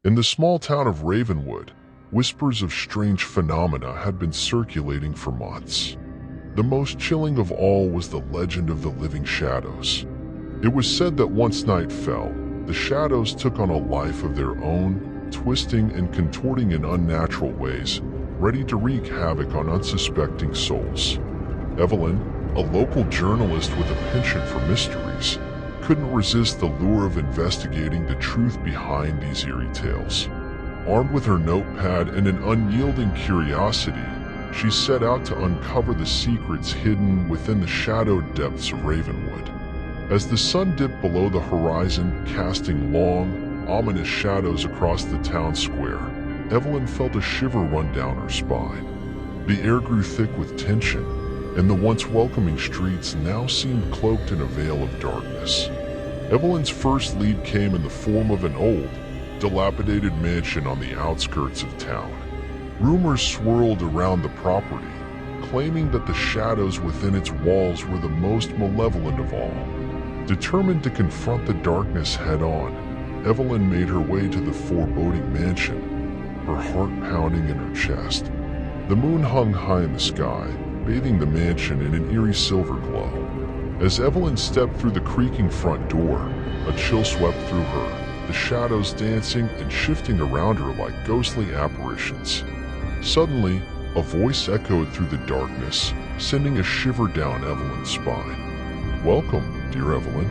In the small town of Ravenwood, whispers of strange phenomena had been circulating for months. The most chilling of all was the legend of the living shadows. It was said that once night fell, the shadows took on a life of their own, twisting and contorting in unnatural ways, ready to wreak havoc on unsuspecting souls. Evelyn, a local journalist with a penchant for mysteries, couldn't resist the lure of investigating the truth behind these eerie tales. Armed with her notepad and an unyielding curiosity, she set out to uncover the secrets hidden within the shadowed depths of Ravenwood. As the sun dipped below the horizon, casting long, ominous shadows across the town square, Evelyn felt a shiver run down her spine. The air grew thick with tension, and the once welcoming streets now seemed cloaked in a veil of darkness. Evelyn's first lead came in the form of an old, dilapidated mansion on the outskirts of town. Rumors swirled around the property, claiming that the shadows within its walls were the most malevolent of all. Determined to confront the darkness head-on, Evelyn made her way to the foreboding mansion, her heart pounding in her chest. The moon hung high in the sky, bathing the mansion in an eerie silver glow. As Evelyn stepped through the creaking front door, a chill swept through her, the shadows dancing and shifting around her like ghostly apparitions. Suddenly, a voice echoed through the darkness, sending a shiver down Evelyn's spine. "Welcome, dear Evelyn.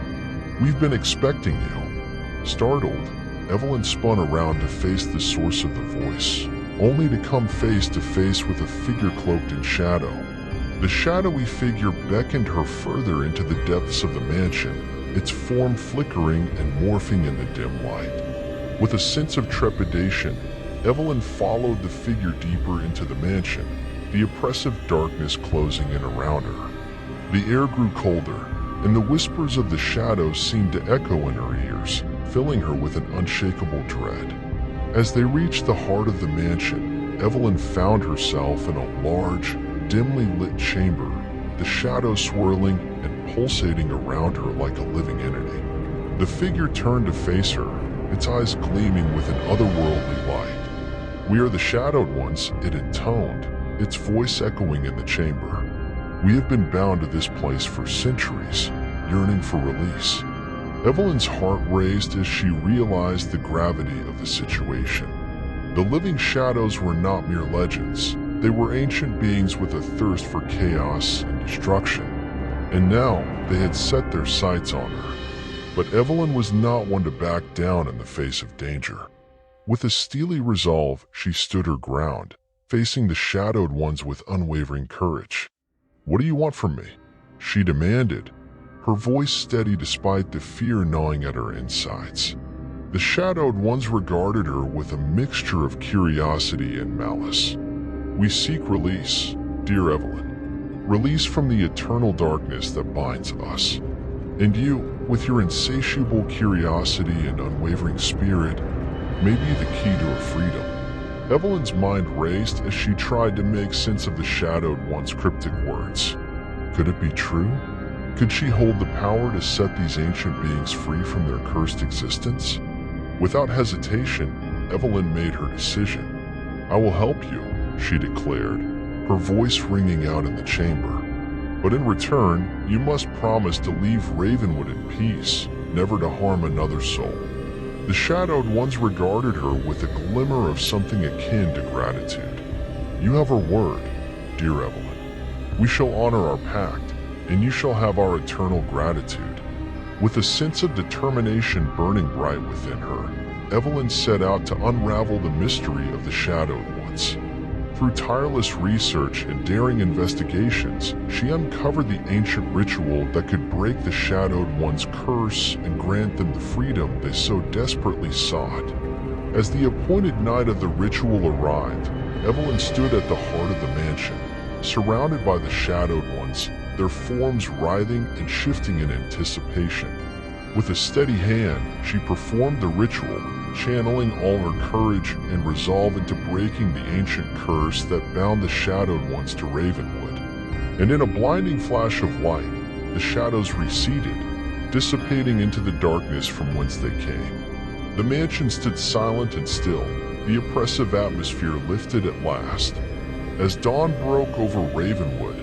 We've been expecting you." Startled, Evelyn spun around to face the source of the voice, only to come face to face with a figure cloaked in shadow. The shadowy figure beckoned her further into the depths of the mansion, its form flickering and morphing in the dim light. With a sense of trepidation, Evelyn followed the figure deeper into the mansion, the oppressive darkness closing in around her. The air grew colder, and the whispers of the shadows seemed to echo in her ears, filling her with an unshakable dread. As they reached the heart of the mansion, Evelyn found herself in a large, dimly lit chamber, the shadows swirling and pulsating around her like a living entity. The figure turned to face her, its eyes gleaming with an otherworldly light. "We are the Shadowed Ones," it intoned, its voice echoing in the chamber. "We have been bound to this place for centuries, yearning for release." Evelyn's heart raced as she realized the gravity of the situation. The living shadows were not mere legends. They were ancient beings with a thirst for chaos and destruction, and now they had set their sights on her. But Evelyn was not one to back down in the face of danger. With a steely resolve, she stood her ground, facing the Shadowed Ones with unwavering courage. "What do you want from me?" she demanded, her voice steady despite the fear gnawing at her insides. The Shadowed Ones regarded her with a mixture of curiosity and malice. "We seek release, dear Evelyn. Release from the eternal darkness that binds us. And you, with your insatiable curiosity and unwavering spirit, may be the key to her freedom." Evelyn's mind raced as she tried to make sense of the Shadowed One's cryptic words. Could it be true? Could she hold the power to set these ancient beings free from their cursed existence? Without hesitation, Evelyn made her decision. "I will help you," she declared, her voice ringing out in the chamber. "But in return, you must promise to leave Ravenwood in peace, never to harm another soul." The Shadowed Ones regarded her with a glimmer of something akin to gratitude. "You have our word, dear Evelyn. We shall honor our pact, and you shall have our eternal gratitude." With a sense of determination burning bright within her, Evelyn set out to unravel the mystery of the Shadowed Ones. Through tireless research and daring investigations, she uncovered the ancient ritual that could break the Shadowed One's curse and grant them the freedom they so desperately sought. As the appointed night of the ritual arrived, Evelyn stood at the heart of the mansion, surrounded by the Shadowed Ones, their forms writhing and shifting in anticipation. With a steady hand, she performed the ritual, channeling all her courage and resolve into breaking the ancient curse that bound the Shadowed Ones to Ravenwood. And in a blinding flash of light, the shadows receded, dissipating into the darkness from whence they came. The mansion stood silent and still, the oppressive atmosphere lifted at last. As dawn broke over Ravenwood,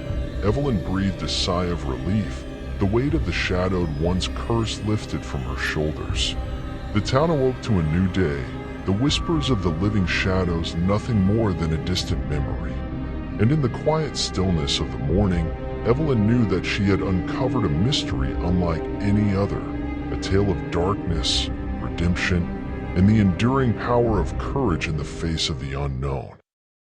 Evelyn breathed a sigh of relief. The weight of the shadowed one's curse lifted from her shoulders. The town awoke to a new day, the whispers of the living shadows nothing more than a distant memory. And in the quiet stillness of the morning, Evelyn knew that she had uncovered a mystery unlike any other, a tale of darkness, redemption, and the enduring power of courage in the face of the unknown.